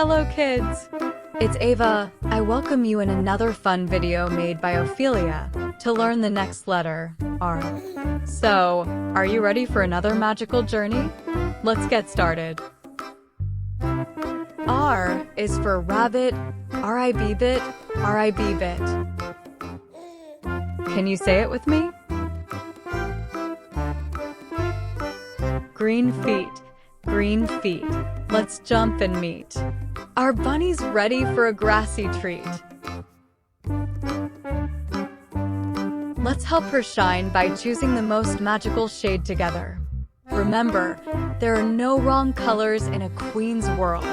Hello kids! It's Ava. I welcome you in another fun video made by Ophelia to learn the next letter, R. So, are you ready for another magical journey? Let's get started. R is for rabbit, R-I-B bit, R-I-B bit. Can you say it with me? Green feet, green feet. Let's jump and meet. Our bunny's ready for a grassy treat. Let's help her shine by choosing the most magical shade together. Remember, there are no wrong colors in a queen's world.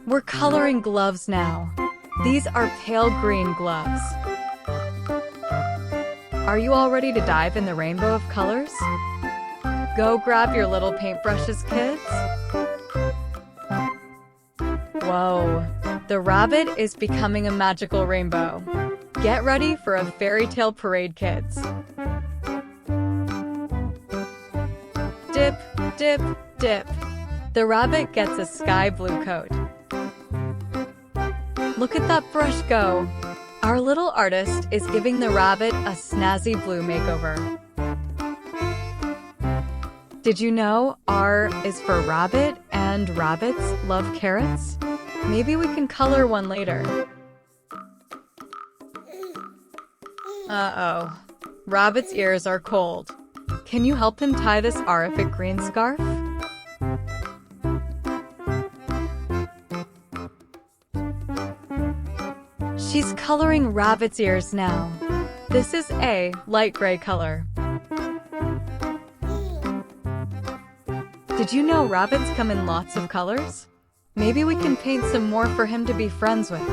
We're coloring gloves now. These are pale green gloves. Are you all ready to dive in the rainbow of colors? Go grab your little paintbrushes, kids. Whoa, the rabbit is becoming a magical rainbow. Get ready for a fairy tale parade, kids. Dip, dip, dip. The rabbit gets a sky blue coat. Look at that brush go. Our little artist is giving the rabbit a snazzy blue makeover. Did you know R is for rabbit and rabbits love carrots? Maybe we can color one later. Uh-oh. Rabbit's ears are cold. Can you help him tie this Arific green scarf? She's coloring rabbit's ears now. This is a light gray color. Did you know rabbits come in lots of colors? Maybe we can paint some more for him to be friends with.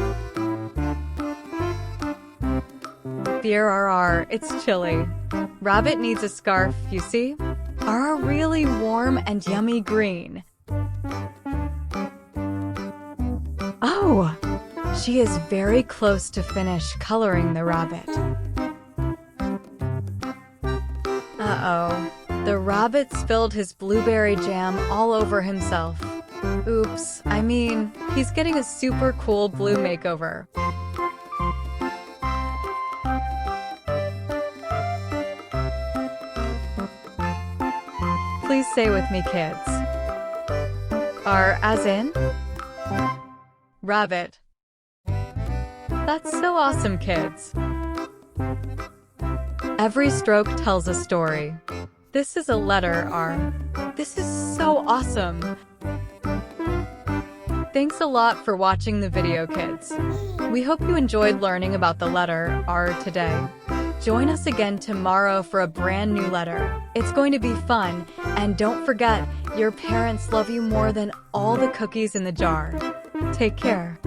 Dear RR, it's chilly. Rabbit needs a scarf, you see? RR really warm and yummy green. Oh! She is very close to finish coloring the rabbit. Uh-oh. The rabbit spilled his blueberry jam all over himself. Oops, I mean, he's getting a super cool blue makeover. Please say with me, kids. R as in? Rabbit. That's so awesome, kids. Every stroke tells a story. This is a letter R. This is so awesome. Thanks a lot for watching the video, kids. We hope you enjoyed learning about the letter R today. Join us again tomorrow for a brand new letter. It's going to be fun, and don't forget, your parents love you more than all the cookies in the jar. Take care.